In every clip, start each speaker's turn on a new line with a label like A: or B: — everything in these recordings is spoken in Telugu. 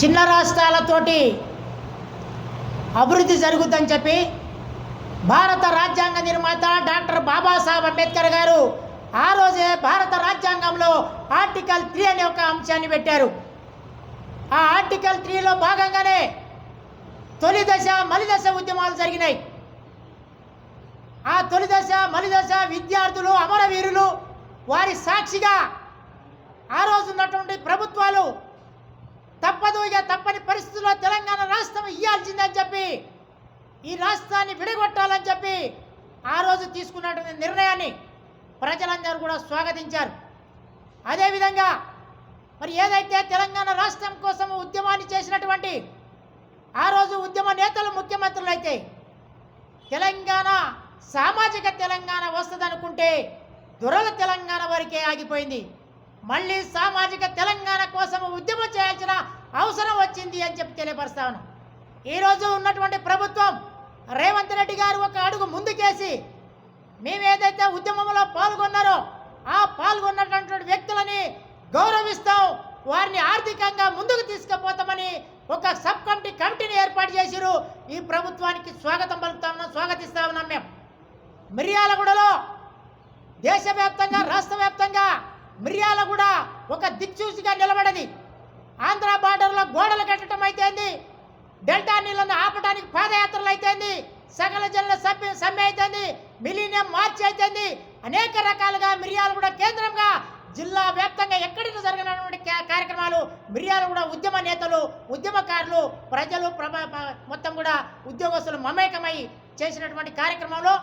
A: చిన్న రాష్ట్రాలతోటి అభివృద్ధి జరుగుతుందని చెప్పి భారత రాజ్యాంగ నిర్మాత డాక్టర్ బాబాసాహెబ్ అంబేద్కర్ గారు ఆ రోజే భారత రాజ్యాంగంలో ఆర్టికల్ 3 అనే ఒక అంశాన్ని పెట్టారు. ఆ ఆర్టికల్ 3లో భాగంగానే తొలి దశ మలి దశ ఉద్యమాలు జరిగినాయి. ఆ తొలి దశ మలి దశ విద్యార్థులు అమరవీరులు వారి సాక్షిగా ఆ రోజు ఉన్నటువంటి ప్రభుత్వాలు తప్పదు ఇక తప్పని పరిస్థితుల్లో తెలంగాణ రాష్ట్రం ఇవ్వాల్సిందని చెప్పి ఈ రాష్ట్రాన్ని విడగొట్టాలని చెప్పి ఆ రోజు తీసుకున్నటువంటి నిర్ణయాన్ని ప్రజలందరూ కూడా స్వాగతించారు. అదేవిధంగా మరి ఏదైతే తెలంగాణ రాష్ట్రం కోసం ఉద్యమాన్ని చేసినటువంటి ఆ రోజు ఉద్యమ నేతలు ముఖ్యమంత్రులు అయితే తెలంగాణ సామాజిక తెలంగాణ వస్తుందనుకుంటే దొరల తెలంగాణ వరకే ఆగిపోయింది. మళ్ళీ సామాజిక తెలంగాణ కోసం ఉద్యమం చేయాల్సిన అవసరం వచ్చింది అని చెప్పి తెలియపరుస్తాను. ఈరోజు ఉన్నటువంటి ప్రభుత్వం రేవంత్ రెడ్డి గారు ఒక అడుగు ముందుకేసి మేము ఏదైతే ఉద్యమంలో పాల్గొన్నారో ఆ పాల్గొన్నటువంటి వ్యక్తులని గౌరవిస్తాం, వారిని ఆర్థికంగా ముందుకు తీసుకుపోతామని ఒక సబ్ కమిటీని ఏర్పాటు చేసిరు. ఈ ప్రభుత్వానికి స్వాగతం పలుకుతామన్నాం, స్వాగతిస్తా ఉన్నాం. మేము మిర్యాలగూడలో దేశవ్యాప్తంగా రాష్ట్ర వ్యాప్తంగా మిర్యాలగూడ ఒక దిక్సూచిగా నిలబడది. ఆంధ్ర బార్డర్లో గోడలు కట్టడం అయితేంది, డెల్టా నీళ్ళను ఆపడానికి పాదయాత్రలు అయితేంది, సకల జనుల సమ్మె అయితేంది, మిలీనియం మార్చ్ అయితేంది, అనేక రకాలుగా మిర్యాలగూడ కేంద్రంగా జిల్లా వ్యాప్తంగా ఎక్కడికి జరిగినటువంటి కార్యక్రమాలు మిర్యాలగూడ ఉద్యమ నేతలు ఉద్యమకారులు ప్రజలు మొత్తం కూడా ఉద్యోగస్తులు మమేకమై చేసినటువంటి కార్యక్రమంలో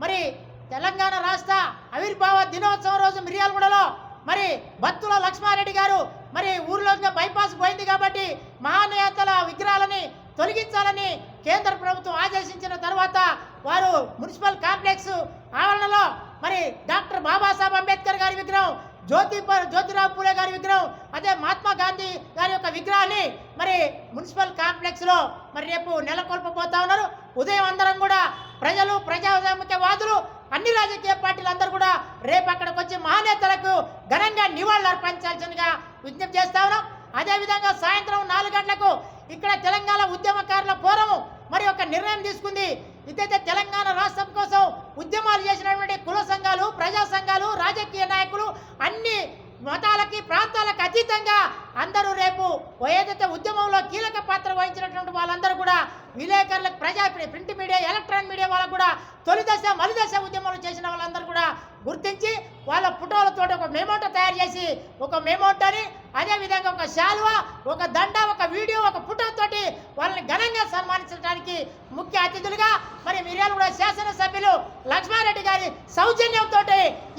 A: మరి తెలంగాణ రాష్ట్ర ఆవిర్భావ దినోత్సవం రోజు మిర్యాలగూడలో మరి బత్తుల లక్ష్మారెడ్డి గారు మరి ఊర్లోకి బైపాస్ పోయింది కాబట్టి మహానేతల విగ్రహాలని తొలగించాలని కేంద్ర ప్రభుత్వం ఆదేశించిన తర్వాత వారు మున్సిపల్ కాంప్లెక్స్ ఆవరణలో మరి డాక్టర్ బాబాసాహెబ్ అంబేద్కర్ గారి విగ్రహం, జ్యోతిరావు పూలే గారి విగ్రహం, అదే మహాత్మా గాంధీ గారి యొక్క విగ్రహాన్ని మరి మున్సిపల్ కాంప్లెక్స్లో మరి రేపు నెలకొల్పబోతా ఉన్నారు. ఉదయం అందరం కూడా ప్రజలు ప్రజాస్వామికవాదులు అన్ని రాజకీయ పార్టీలు అందరూ కూడా రేపు అక్కడికి వచ్చి మహానేతలకు ఘనంగా నివాళులు అర్పించాల్సిందిగా విజ్ఞప్తి చేస్తా ఉన్నాం. అదేవిధంగా సాయంత్రం 4 గంటలకు ఇక్కడ తెలంగాణ ఉద్యమకారుల ఫోరము మరి ఒక నిర్ణయం తీసుకుంది. ఇదైతే తెలంగాణ రాష్ట్రం కోసం ఉద్యమాలు చేసినటువంటి కుల సంఘాలు, ప్రజా సంఘాలు, రాజకీయ నాయకులు అన్ని మతాలకి ప్రాంతాలకు అతీతంగా అందరూ రేపు ఏదైతే ఉద్యమంలో కీలక పాత్ర వహించినటువంటి వాళ్ళందరూ కూడా విలేకరులకు, ప్రింట్ మీడియా, ఎలక్ట్రానిక్ మీడియా వాళ్ళకు కూడా తొలి దశ మలి దశ ఉద్యమాలు చేసిన వాళ్ళందరూ కూడా గుర్తించి వాళ్ళ ఫోటోలతో ఒక మెమోటో తయారు చేసి ఒక మెమోటోని అదేవిధంగా ఒక శాలువా, ఒక దండ, ఒక వీడియో, ఒక ఫోటోతోటి వాళ్ళని ఘనంగా సన్మానించడానికి ముఖ్య అతిథులుగా మరి మిర్యాలగూడ శాసనసభ్యులు లక్ష్మారెడ్డి గారి సౌజన్యంతో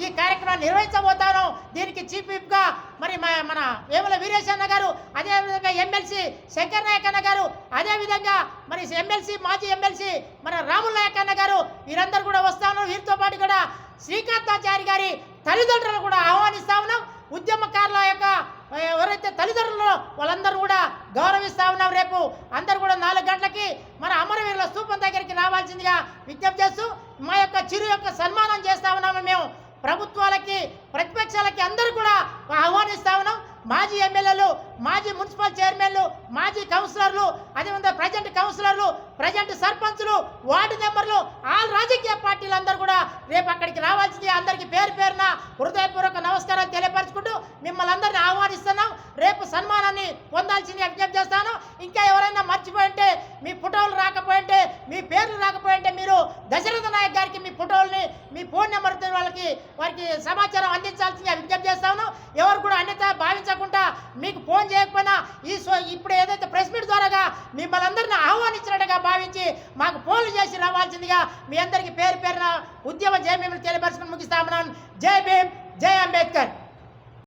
A: ఈ కార్యక్రమాన్ని నిర్వహించబోతాను. దీనికి చీఫ్ విప్గా మరి మన వేముల వీరేశ్ అన్న గారు, అదేవిధంగా ఎమ్మెల్సీ శంకర్ నాయక్ అన్న గారు, అదేవిధంగా మరి ఎమ్మెల్సీ మాజీ ఎమ్మెల్సీ మన రాముల నాయక్ అన్న గారు వీరందరూ కూడా వస్తా ఉన్నారు. వీరితో పాటు కూడా శ్రీకాంతాచారి గారి తల్లిదండ్రులు కూడా ఆహ్వానిస్తా ఉన్నాం. ఉద్యమకారుల యొక్క ఎవరైతే తల్లిదండ్రులు వాళ్ళందరూ కూడా గౌరవిస్తా ఉన్నాం. రేపు అందరూ కూడా 4 గంటలకి మన అమరవీరుల స్తూపం దగ్గరికి రావాల్సిందిగా విజ్ఞప్తి చేస్తూ మా యొక్క చిరు యొక్క సన్మానం చేస్తా ఉన్నాము. మేము ప్రభుత్వాలకి ప్రతిపక్షాలకి అందరూ కూడా ఆహ్వానిస్తా ఉన్నాం. మాజీ ఎమ్మెల్యేలు, మాజీ మున్సిపల్ చైర్మన్లు, మాజీ కౌన్సిలర్లు, అదేవిధంగా ప్రజెంట్ కౌన్సిలర్లు, ప్రజెంట్ సర్పంచులు, వార్డు మెంబర్లు, ఆల్ రాజకీయ పార్టీలు అందరూ కూడా రేపు అక్కడికి రావాల్సింది. అందరికీ పేరు పేరున హృదయపూర్వక నమస్కారాలు తెలియపరచుకుంటూ మిమ్మల్ని అందరినీ ఆహ్వానిస్తున్నాం. రేపు సన్మానాన్ని పొందాల్సింది విజ్ఞప్తి చేస్తాను. ఇంకా ఎవరైనా మర్చిపోయింటే, మీ ఫోటోలు రాకపోయింటే, మీ పేర్లు రాకపోయింటే మీరు దశరథ నాయక్ గారికి మీ ఫోటోల్ని, మీ ఫోన్ నెంబర్తో వారికి సమాచారం అందించాల్సిందిగా విజ్ఞప్తి చేస్తాను. ఎవరు కూడా అన్యత భావించకుండా మీకు ఫోన్ చేయకపోయినా ఇప్పుడు ఏదైతే ప్రెస్ మీట్ ద్వారాగా మిమ్మల్ని అందరినీ ఆహ్వానించినట్టుగా భావించి మాకు ఫోన్లు చేసి రావాల్సిందిగా మీ అందరికీ పేరు పేరున ఉద్యమ జయ భీములు తెలియపరచుకుని ముగిస్తామన్నాను. జై భీమ్, జై అంబేద్కర్.